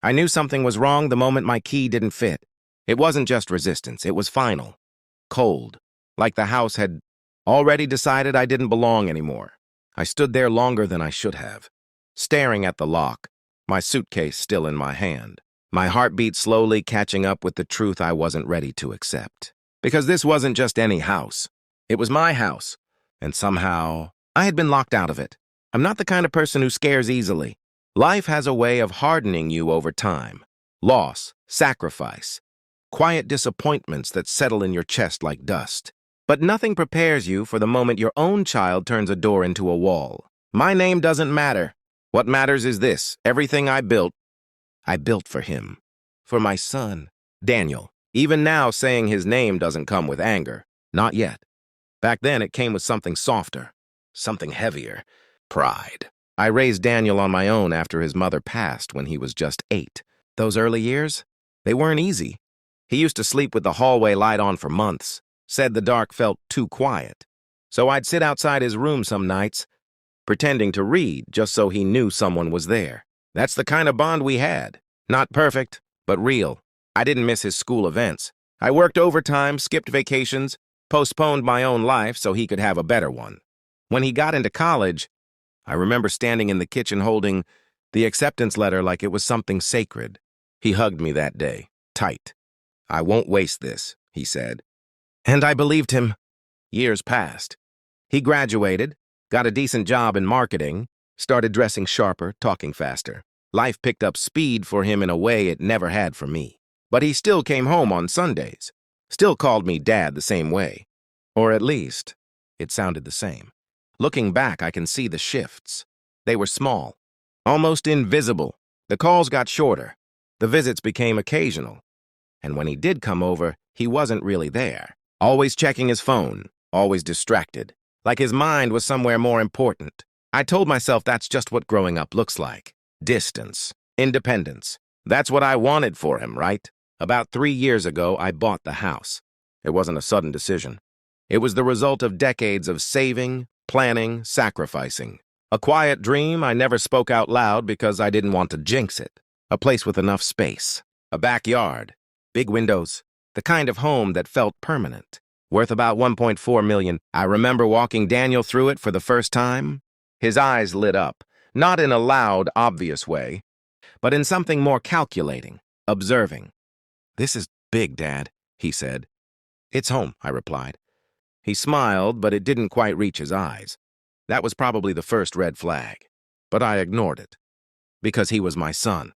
I knew something was wrong the moment my key didn't fit. It wasn't just resistance, it was final. Cold. Like the house had already decided I didn't belong anymore. I stood there longer than I should have, staring at the lock, my suitcase still in my hand. My heartbeat slowly catching up with the truth I wasn't ready to accept. Because this wasn't just any house. It was my house. And somehow, I had been locked out of it. I'm not the kind of person who scares easily. Life has a way of hardening you over time. Loss, sacrifice, quiet disappointments that settle in your chest like dust. But nothing prepares you for the moment your own child turns a door into a wall. My name doesn't matter. What matters is this: everything I built for him. For my son, Daniel. Even now, saying his name doesn't come with anger. Not yet. Back then, it came with something softer, something heavier: pride. I raised Daniel on my own after his mother passed when he was just 8. Those early years, they weren't easy. He used to sleep with the hallway light on for months, said the dark felt too quiet. So I'd sit outside his room some nights, pretending to read just so he knew someone was there. That's the kind of bond we had. Not perfect, but real. I didn't miss his school events. I worked overtime, skipped vacations, postponed my own life so he could have a better one. When he got into college, I remember standing in the kitchen holding the acceptance letter like it was something sacred. He hugged me that day, tight. "I won't waste this," he said. And I believed him. Years passed. He graduated, got a decent job in marketing, started dressing sharper, talking faster. Life picked up speed for him in a way it never had for me. But he still came home on Sundays, still called me Dad the same way. Or at least, it sounded the same. Looking back, I can see the shifts. They were small, almost invisible. The calls got shorter. The visits became occasional. And when he did come over, he wasn't really there. Always checking his phone, always distracted, like his mind was somewhere more important. I told myself that's just what growing up looks like. Distance, independence. That's what I wanted for him, right? About 3 years ago, I bought the house. It wasn't a sudden decision. It was the result of decades of saving, planning, sacrificing. A quiet dream I never spoke out loud because I didn't want to jinx it. A place with enough space, a backyard, big windows, the kind of home that felt permanent. Worth about $1.4 million. I remember walking Daniel through it for the first time. His eyes lit up, not in a loud, obvious way, but in something more calculating, observing. "This is big, Dad," he said. "It's home," I replied. He smiled, but it didn't quite reach his eyes. That was probably the first red flag. But I ignored it, because he was my son.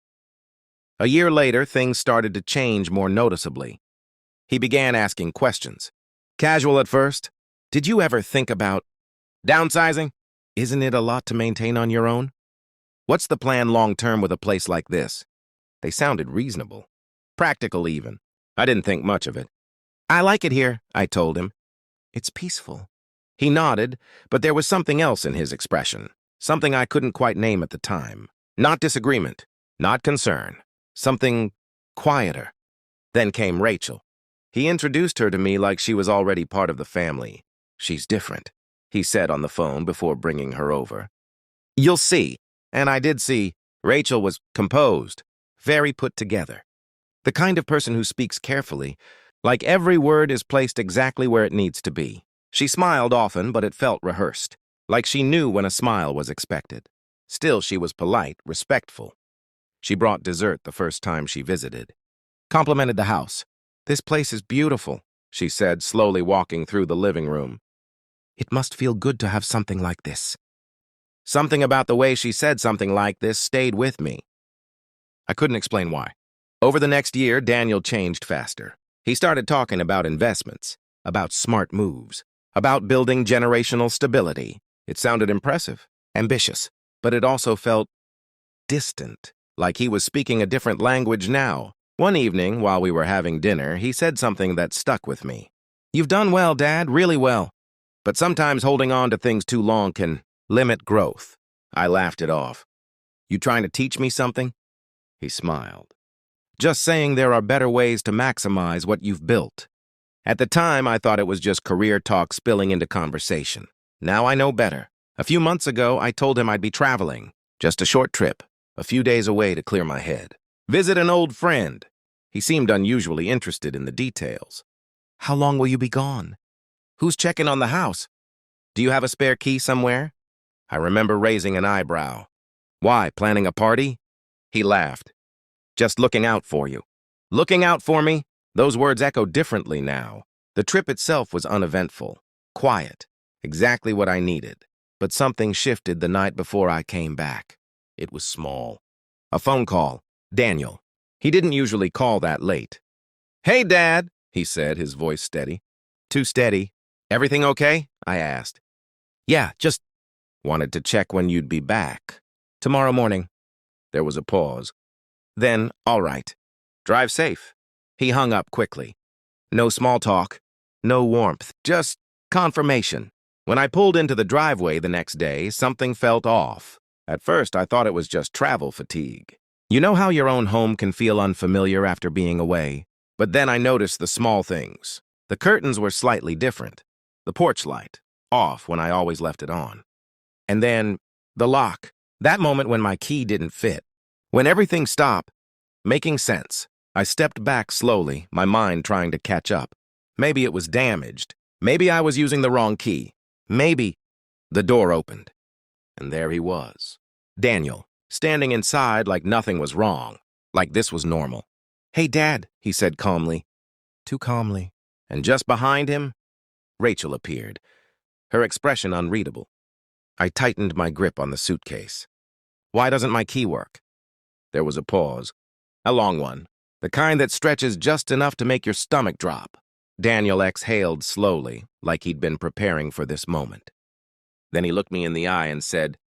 A year later, things started to change more noticeably. He began asking questions. Casual at first. "Did you ever think about downsizing? Isn't it a lot to maintain on your own? What's the plan long-term with a place like this?" They sounded reasonable. Practical, even. I didn't think much of it. "I like it here," I told him. "It's peaceful." He nodded, but there was something else in his expression, something I couldn't quite name at the time. Not disagreement, not concern, something quieter. Then came Rachel. He introduced her to me like she was already part of the family. "She's different," he said on the phone before bringing her over. "You'll see." And I did see. Rachel was composed, very put together. The kind of person who speaks carefully, like every word is placed exactly where it needs to be. She smiled often, but it felt rehearsed, like she knew when a smile was expected. Still, she was polite, respectful. She brought dessert the first time she visited. Complimented the house. "This place is beautiful," she said, slowly walking through the living room. "It must feel good to have something like this." Something about the way she said something like this stayed with me. I couldn't explain why. Over the next year, Daniel changed faster. He started talking about investments, about smart moves, about building generational stability. It sounded impressive, ambitious, but it also felt distant, like he was speaking a different language now. One evening, while we were having dinner, he said something that stuck with me. "You've done well, Dad, really well. But sometimes holding on to things too long can limit growth." I laughed it off. "You trying to teach me something?" He smiled. "Just saying there are better ways to maximize what you've built." At the time, I thought it was just career talk spilling into conversation. Now I know better. A few months ago, I told him I'd be traveling. Just a short trip, a few days away to clear my head. Visit an old friend. He seemed unusually interested in the details. How long will you be gone? Who's checking on the house? Do you have a spare key somewhere? I remember raising an eyebrow. Why, planning a party? He laughed. Just looking out for you. Looking out for me? Those words echo differently now. The trip itself was uneventful, quiet, exactly what I needed. But something shifted the night before I came back. It was small. A phone call. Daniel. He didn't usually call that late. Hey, Dad, he said, his voice steady. Too steady. Everything okay? I asked. Yeah, just wanted to check when you'd be back. Tomorrow morning. There was a pause. Then, all right. Drive safe. He hung up quickly. No small talk, no warmth, just confirmation. When I pulled into the driveway the next day, something felt off. At first, I thought it was just travel fatigue. You know how your own home can feel unfamiliar after being away? But then I noticed the small things. The curtains were slightly different. The porch light, off when I always left it on. And then, the lock. That moment when my key didn't fit. When everything stopped, making sense. I stepped back slowly, my mind trying to catch up. Maybe it was damaged. Maybe I was using the wrong key. Maybe. The door opened. And there he was. Daniel, standing inside like nothing was wrong, like this was normal. Hey, Dad, he said calmly. Too calmly. And just behind him, Rachel appeared, her expression unreadable. I tightened my grip on the suitcase. Why doesn't my key work? There was a pause. A long one. The kind that stretches just enough to make your stomach drop. Daniel exhaled slowly, like he'd been preparing for this moment. Then he looked me in the eye and said,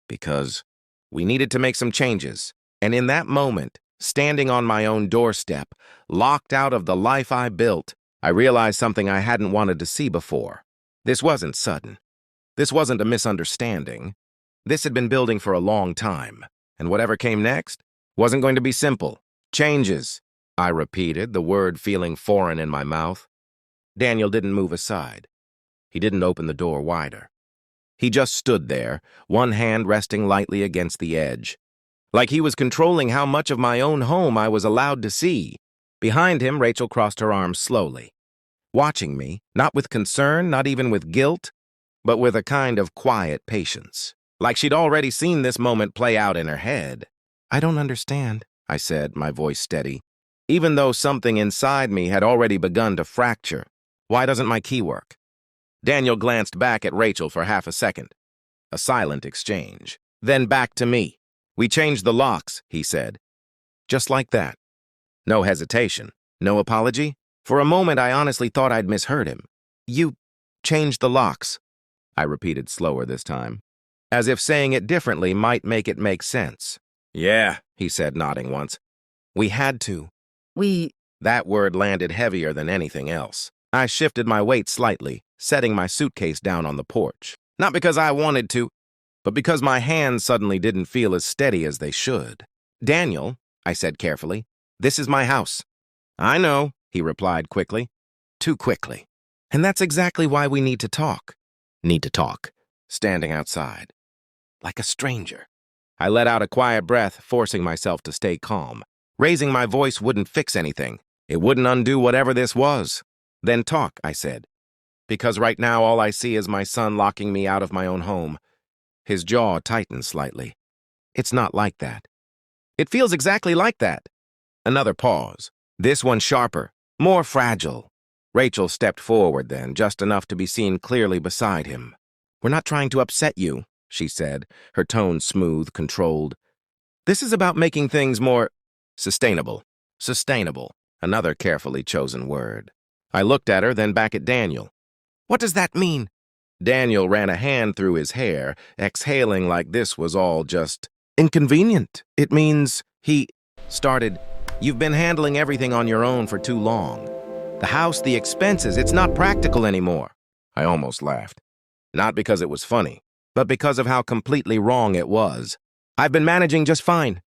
because we needed to make some changes. And in that moment, standing on my own doorstep, locked out of the life I built, I realized something I hadn't wanted to see before. This wasn't sudden. This wasn't a misunderstanding. This had been building for a long time, and whatever came next wasn't going to be simple. Changes, I repeated, the word feeling foreign in my mouth. Daniel didn't move aside. He didn't open the door wider. He just stood there, one hand resting lightly against the edge, like he was controlling how much of my own home I was allowed to see. Behind him, Rachel crossed her arms slowly, watching me, not with concern, not even with guilt, but with a kind of quiet patience, like she'd already seen this moment play out in her head. I don't understand, I said, my voice steady, even though something inside me had already begun to fracture. Why doesn't my key work? Daniel glanced back at Rachel for half a second. A silent exchange. Then back to me. We changed the locks, he said. Just like that. No hesitation. No apology. For a moment, I honestly thought I'd misheard him. You changed the locks, I repeated slower this time, as if saying it differently might make it make sense. Yeah, he said, nodding once. We had to. That word landed heavier than anything else. I shifted my weight slightly, setting my suitcase down on the porch. Not because I wanted to, but because my hands suddenly didn't feel as steady as they should. Daniel, I said carefully, this is my house. I know, he replied quickly. Too quickly. And that's exactly why we need to talk. Need to talk. Standing outside. Like a stranger. I let out a quiet breath, forcing myself to stay calm. Raising my voice wouldn't fix anything. It wouldn't undo whatever this was. Then talk, I said. Because right now all I see is my son locking me out of my own home. His jaw tightened slightly. It's not like that. It feels exactly like that. Another pause. This one sharper, more fragile. Rachel stepped forward then, just enough to be seen clearly beside him. We're not trying to upset you, she said, her tone smooth, controlled. This is about making things more sustainable. Sustainable, another carefully chosen word. I looked at her, then back at Daniel. What does that mean? Daniel ran a hand through his hair, exhaling like this was all just inconvenient. It means he started, you've been handling everything on your own for too long. The house, the expenses, it's not practical anymore. I almost laughed. Not because it was funny, but because of how completely wrong it was. I've been managing just fine.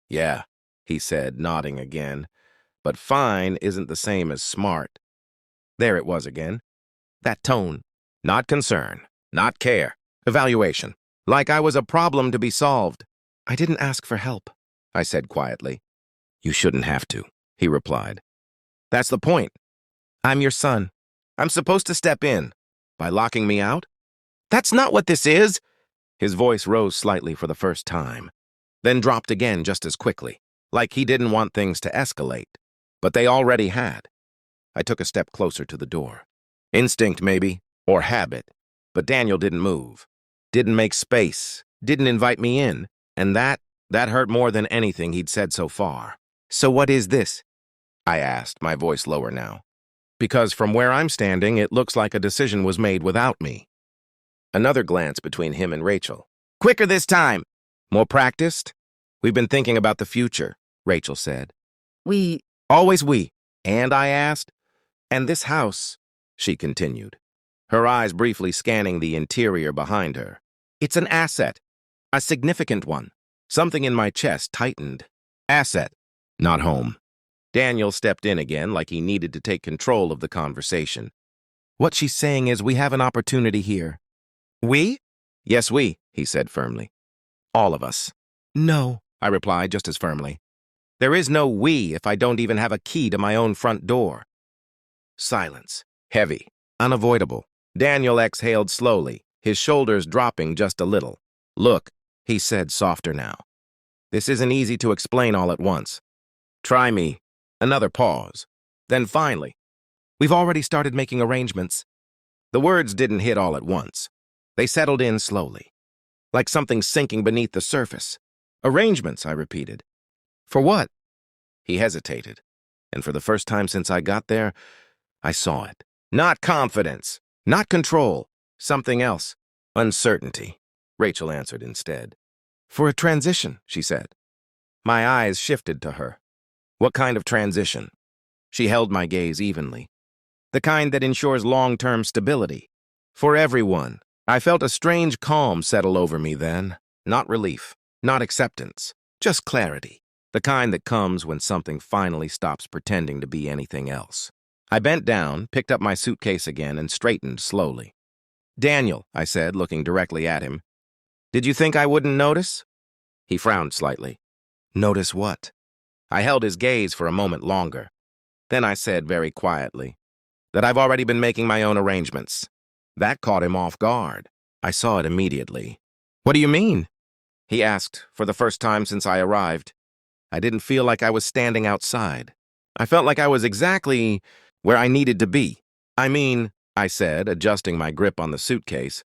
Yeah, he said, nodding again. But fine isn't the same as smart. There it was again. That tone. Not concern. Not care. Evaluation. Like I was a problem to be solved. I didn't ask for help, I said quietly. You shouldn't have to, he replied. That's the point. I'm your son. I'm supposed to step in. By locking me out? That's not what this is. His voice rose slightly for the first time, then dropped again just as quickly, like he didn't want things to escalate. But they already had. I took a step closer to the door. Instinct, maybe, or habit. But Daniel didn't move, didn't make space, didn't invite me in, and that hurt more than anything he'd said so far. So what is this? I asked, my voice lower now. Because from where I'm standing, it looks like a decision was made without me. Another glance between him and Rachel. Quicker this time! More practiced? We've been thinking about the future, Rachel said. We. Always we. And I asked. And this house, she continued, her eyes briefly scanning the interior behind her. It's an asset. A significant one. Something in my chest tightened. Asset, not home. Daniel stepped in again like he needed to take control of the conversation. What she's saying is we have an opportunity here. We? Yes, we, he said firmly. All of us. No, I replied just as firmly. There is no we if I don't even have a key to my own front door. Silence. Heavy. Unavoidable. Daniel exhaled slowly, his shoulders dropping just a little. Look, he said softer now. This isn't easy to explain all at once. Try me. Another pause. Then finally, we've already started making arrangements. The words didn't hit all at once. They settled in slowly, like something sinking beneath the surface. Arrangements, I repeated. For what? He hesitated, and for the first time since I got there, I saw it. Not confidence, not control, something else. Uncertainty, Rachel answered instead. For a transition, she said. My eyes shifted to her. What kind of transition? She held my gaze evenly. The kind that ensures long-term stability. For everyone. I felt a strange calm settle over me then. Not relief, not acceptance, just clarity. The kind that comes when something finally stops pretending to be anything else. I bent down, picked up my suitcase again, and straightened slowly. Daniel, I said, looking directly at him. Did you think I wouldn't notice? He frowned slightly. Notice what? I held his gaze for a moment longer. Then I said very quietly that I've already been making my own arrangements. That caught him off guard. I saw it immediately. What do you mean? He asked for the first time since I arrived. I didn't feel like I was standing outside. I felt like I was exactly where I needed to be. I mean, I said, adjusting my grip on the suitcase,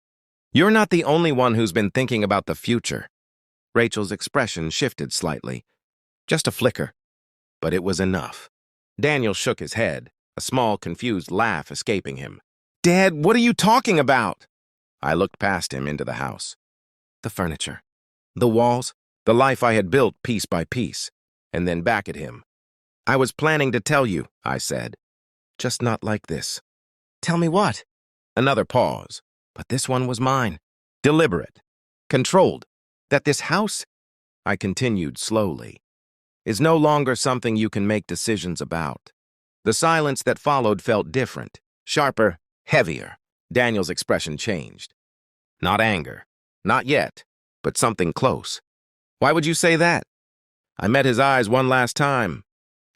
you're not the only one who's been thinking about the future. Rachel's expression shifted slightly. Just a flicker. But it was enough. Daniel shook his head, a small, confused laugh escaping him. Dad, what are you talking about? I looked past him into the house. The furniture, the walls, the life I had built piece by piece, and then back at him. I was planning to tell you, I said. Just not like this. Tell me what? Another pause, but this one was mine. Deliberate. Controlled. That this house, I continued slowly, is no longer something you can make decisions about. The silence that followed felt different, sharper, heavier. Daniel's expression changed. Not anger. Not yet, but something close. Why would you say that? I met his eyes one last time,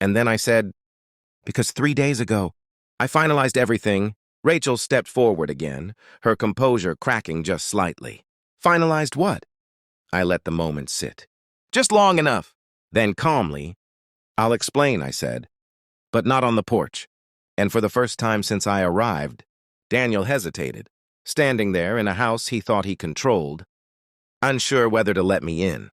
and then I said, because 3 days ago, I finalized everything. Rachel stepped forward again, her composure cracking just slightly. Finalized what? I let the moment sit. Just long enough. Then calmly, I'll explain, I said, but not on the porch. And for the first time since I arrived, Daniel hesitated, standing there in a house he thought he controlled, unsure whether to let me in.